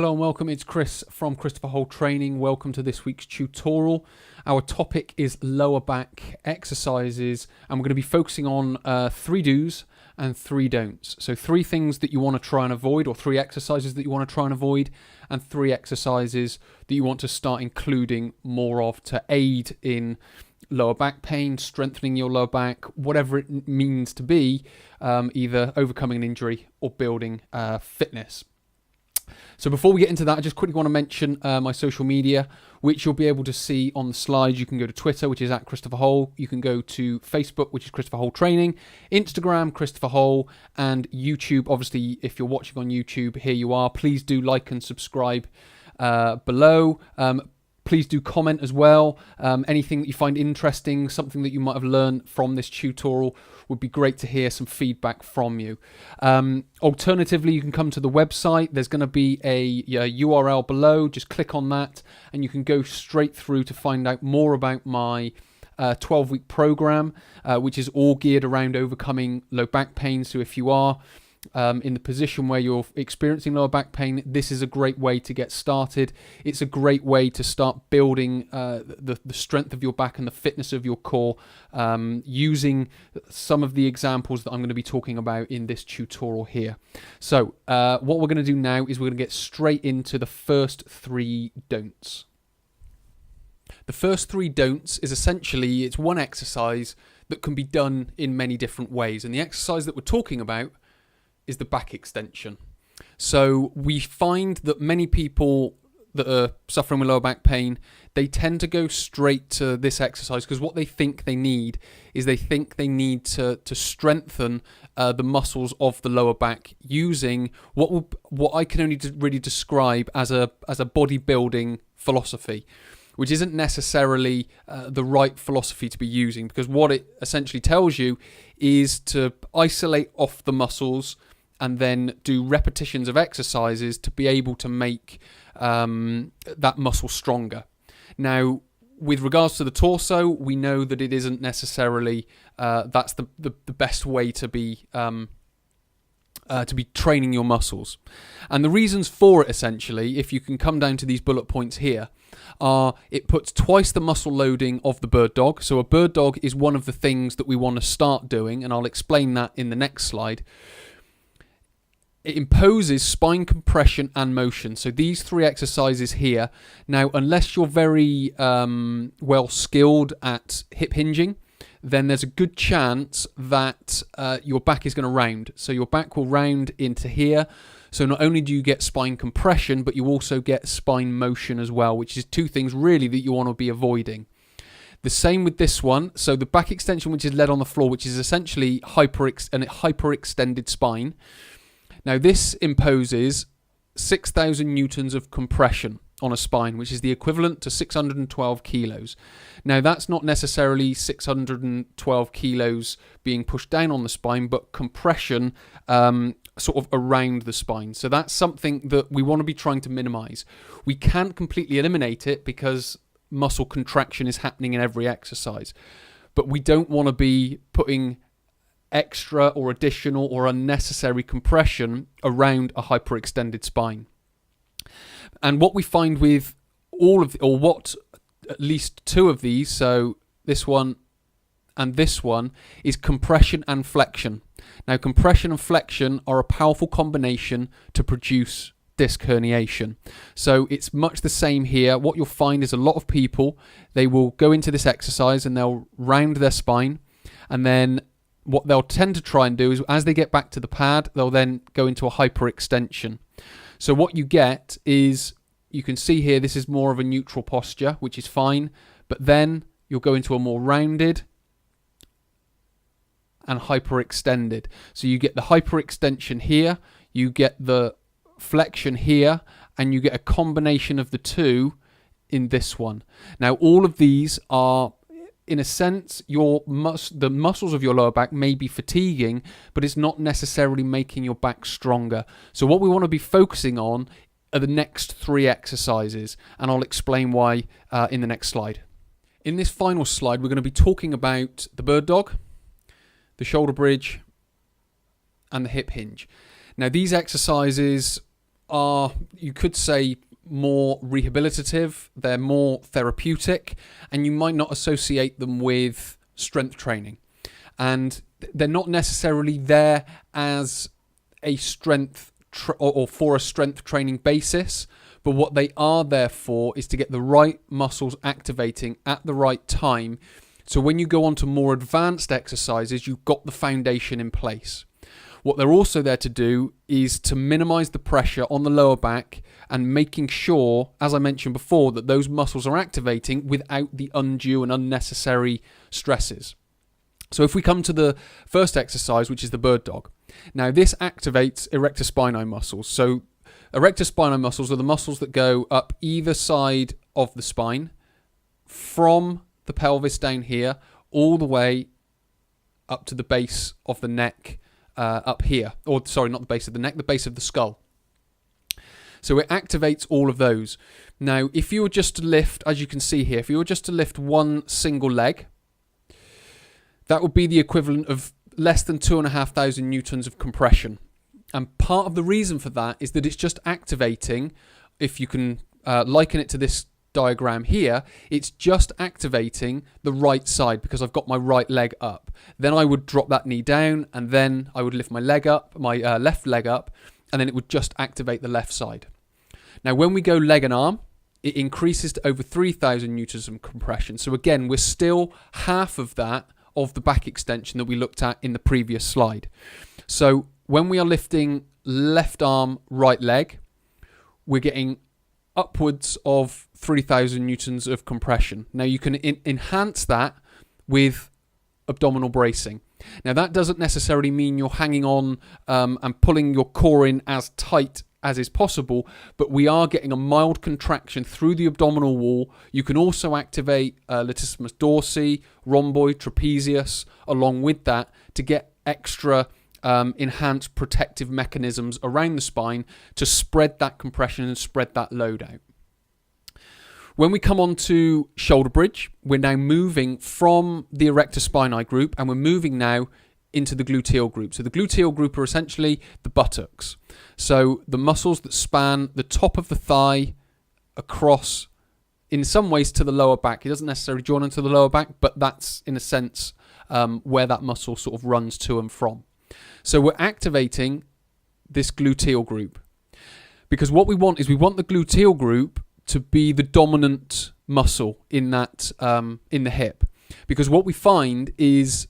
Hello and welcome, it's Chris from Christopher Hole Training. Welcome to this week's tutorial. Our topic is lower back exercises and we're going to be focusing on 3 do's and 3 don'ts. So 3 things that you want to try and avoid, or 3 exercises that you want to try and avoid, and 3 exercises that you want to start including more of to aid in lower back pain, strengthening your lower back, whatever it means to be, either overcoming an injury or building fitness. So before we get into that, I just quickly want to mention my social media, which you'll be able to see on the slides. You can go to Twitter, which is @ChristopherHole. You can go to Facebook, which is Christopher Hole Training, Instagram, Christopher Hole, and YouTube. Obviously, if you're watching on YouTube, here you are. Please do like and subscribe below. Please do comment as well. Anything that you find interesting, something that you might have learned from this tutorial, would be great to hear some feedback from you. Alternatively, you can come to the website. There's going to be a URL below. Just click on that and you can go straight through to find out more about my 12-week program, which is all geared around overcoming low back pain. So if you are in the position where you're experiencing lower back pain, this is a great way to get started. It's a great way to start building the strength of your back and the fitness of your core, using some of the examples that I'm going to be talking about in this tutorial here. So what we're going to do now is we're going to get straight into the first 3 don'ts. The first 3 don'ts is essentially, it's one exercise that can be done in many different ways, and the exercise that we're talking about is the back extension. So we find that many people that are suffering with lower back pain, they tend to go straight to this exercise because what they think they need is to strengthen the muscles of the lower back using what I can only really describe as a bodybuilding philosophy, which isn't necessarily the right philosophy to be using, because what it essentially tells you is to isolate off the muscles and then do repetitions of exercises to be able to make that muscle stronger. Now, with regards to the torso, we know that it isn't necessarily that's the best way to be training your muscles. And the reasons for it, essentially, if you can come down to these bullet points here, are it puts twice the muscle loading of the bird dog. So a bird dog is one of the things that we want to start doing, and I'll explain that in the next slide. It imposes spine compression and motion. So these 3 exercises here. Now, unless you're very well skilled at hip hinging, then there's a good chance that your back is going to round. So your back will round into here. So not only do you get spine compression, but you also get spine motion as well, which is 2 things really that you want to be avoiding. The same with this one. So the back extension, which is lead on the floor, which is essentially hyperextended spine. Now this imposes 6,000 newtons of compression on a spine, which is the equivalent to 612 kilos. Now that's not necessarily 612 kilos being pushed down on the spine, but compression sort of around the spine. So that's something that we want to be trying to minimize. We can't completely eliminate it because muscle contraction is happening in every exercise, but we don't want to be putting extra or additional or unnecessary compression around a hyperextended spine. And what we find with at least 2 of these, so this one and this one, is compression and flexion. Now, compression and flexion are a powerful combination to produce disc herniation. So it's much the same here. What you'll find is a lot of people, they will go into this exercise and they'll round their spine, and then what they'll tend to try and do is, as they get back to the pad, they'll then go into a hyperextension. So what you get is, you can see here, this is more of a neutral posture, which is fine, but then you'll go into a more rounded and hyperextended. So you get the hyperextension here, you get the flexion here, and you get a combination of the 2 in this one. Now, all of these are, in a sense, the muscles of your lower back may be fatiguing, but it's not necessarily making your back stronger. So what we want to be focusing on are the next 3 exercises, and I'll explain why in the next slide. In this final slide, we're going to be talking about the bird dog, the shoulder bridge, and the hip hinge. Now, these exercises are, you could say, more rehabilitative, they're more therapeutic, and you might not associate them with strength training. And they're not necessarily there as a strength or for a strength training basis, but what they are there for is to get the right muscles activating at the right time. So when you go on to more advanced exercises, you've got the foundation in place. What they're also there to do is to minimize the pressure on the lower back and making sure, as I mentioned before, that those muscles are activating without the undue and unnecessary stresses. So if we come to the first exercise, which is the bird dog. Now this activates erector spinae muscles. So erector spinae muscles are the muscles that go up either side of the spine from the pelvis down here all the way up to the base of the neck up here. Or sorry, not the base of the neck, the base of the skull. So it activates all of those. Now if you were just to lift, as you can see here, if you were just to lift one single leg, that would be the equivalent of less than 2,500 newtons of compression. And part of the reason for that is that it's just activating, if you can liken it to this diagram here, it's just activating the right side because I've got my right leg up. Then I would drop that knee down and then I would lift my leg up, my left leg up, and then it would just activate the left side. Now when we go leg and arm, it increases to over 3,000 newtons of compression. So again, we're still half of that of the back extension that we looked at in the previous slide. So when we are lifting left arm, right leg, we're getting upwards of 3,000 newtons of compression. Now you can enhance that with abdominal bracing. Now that doesn't necessarily mean you're hanging on and pulling your core in as tight as is possible, but we are getting a mild contraction through the abdominal wall. You can also activate latissimus dorsi, rhomboid, trapezius along with that to get extra enhanced protective mechanisms around the spine to spread that compression and spread that load out. When we come on to shoulder bridge, we're now moving from the erector spinae group and we're moving now into the gluteal group. So the gluteal group are essentially the buttocks. So the muscles that span the top of the thigh across, in some ways, to the lower back. It doesn't necessarily join into the lower back, but that's, in a sense, where that muscle sort of runs to and from. So we're activating this gluteal group. Because what we want is we want the gluteal group to be the dominant muscle in that in the hip. Because what we find is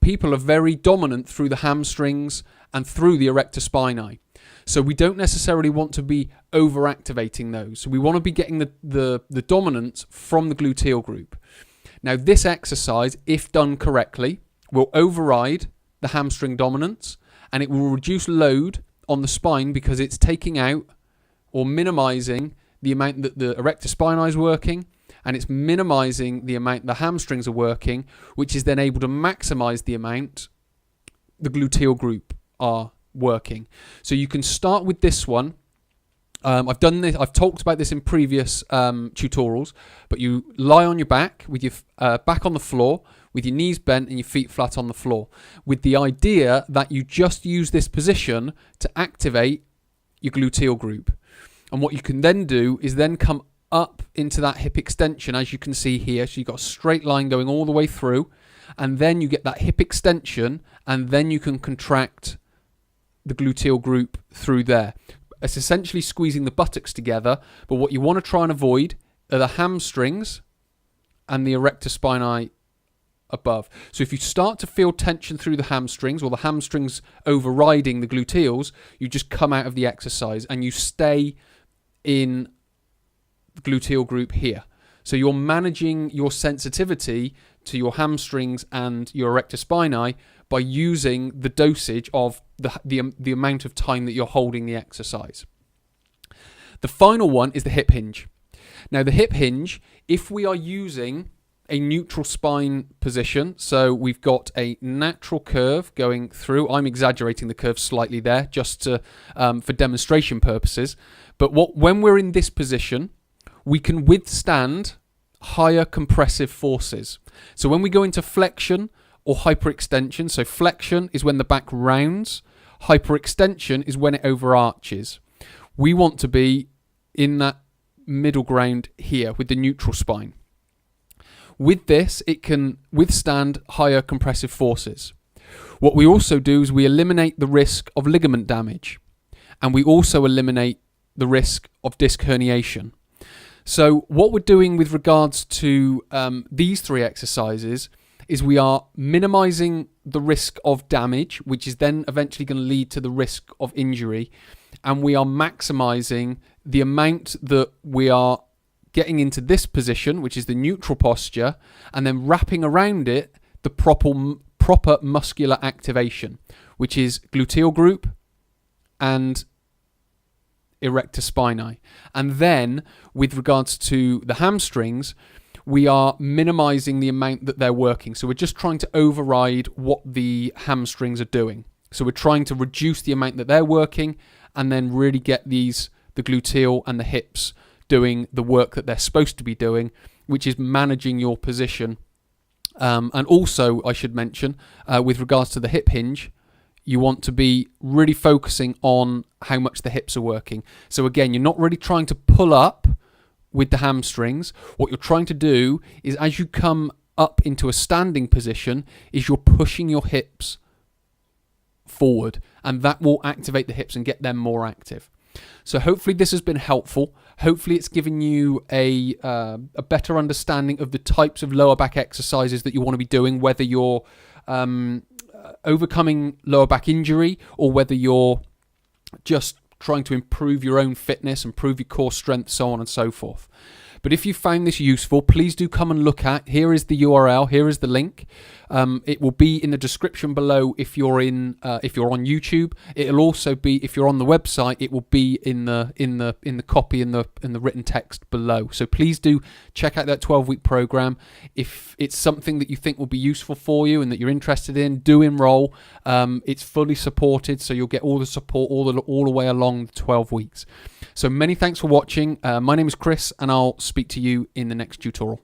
people are very dominant through the hamstrings and through the erector spinae. So we don't necessarily want to be over-activating those. So we want to be getting the dominance from the gluteal group. Now this exercise, if done correctly, will override the hamstring dominance and it will reduce load on the spine because it's taking out or minimizing the amount that the erector spinae is working, and it's minimizing the amount the hamstrings are working, which is then able to maximize the amount the gluteal group are working. So you can start with this one. I've done this. I've talked about this in previous tutorials, but you lie on your back with your back on the floor, with your knees bent and your feet flat on the floor, with the idea that you just use this position to activate your gluteal group. And what you can then do is then come up into that hip extension, as you can see here. So you've got a straight line going all the way through, and then you get that hip extension, and then you can contract the gluteal group through there. It's essentially squeezing the buttocks together, but what you want to try and avoid are the hamstrings and the erector spinae above. So if you start to feel tension through the hamstrings, or the hamstrings overriding the gluteals, you just come out of the exercise and you stay in the gluteal group here. So you're managing your sensitivity to your hamstrings and your erector spinae by using the dosage of the amount of time that you're holding the exercise. The final one is the hip hinge. Now the hip hinge, if we are using a neutral spine position, so we've got a natural curve going through. I'm exaggerating the curve slightly there just to, for demonstration purposes. But when we're in this position, we can withstand higher compressive forces. So when we go into flexion or hyperextension, so flexion is when the back rounds, hyperextension is when it overarches. We want to be in that middle ground here with the neutral spine. With this, it can withstand higher compressive forces. What we also do is we eliminate the risk of ligament damage, and we also eliminate the risk of disc herniation. So what we're doing with regards to these three exercises is we are minimizing the risk of damage, which is then eventually going to lead to the risk of injury, and we are maximizing the amount that we are getting into this position, which is the neutral posture, and then wrapping around it the proper muscular activation, which is gluteal group and erector spinae. And then with regards to the hamstrings, we are minimizing the amount that they're working. So we're just trying to override what the hamstrings are doing. So we're trying to reduce the amount that they're working and then really get the gluteal and the hips doing the work that they're supposed to be doing, which is managing your position. And also, I should mention, with regards to the hip hinge, you want to be really focusing on how much the hips are working. So again, you're not really trying to pull up with the hamstrings. What you're trying to do is, as you come up into a standing position, is you're pushing your hips forward, and that will activate the hips and get them more active. So hopefully this has been helpful. Hopefully it's given you a better understanding of the types of lower back exercises that you want to be doing, whether you're overcoming lower back injury or whether you're just trying to improve your own fitness, improve your core strength, so on and so forth. But if you found this useful, please do come and look at. Here is the URL. Here is the link. It will be in the description below if you're on YouTube. It'll also be, if you're on the website, it will be in the copy in the written text below. So please do check out that 12-week program. If it's something that you think will be useful for you and that you're interested in, do enroll. It's fully supported, so you'll get all the support all the way along the 12 weeks. So many thanks for watching. My name is Chris, and I'll speak to you in the next tutorial.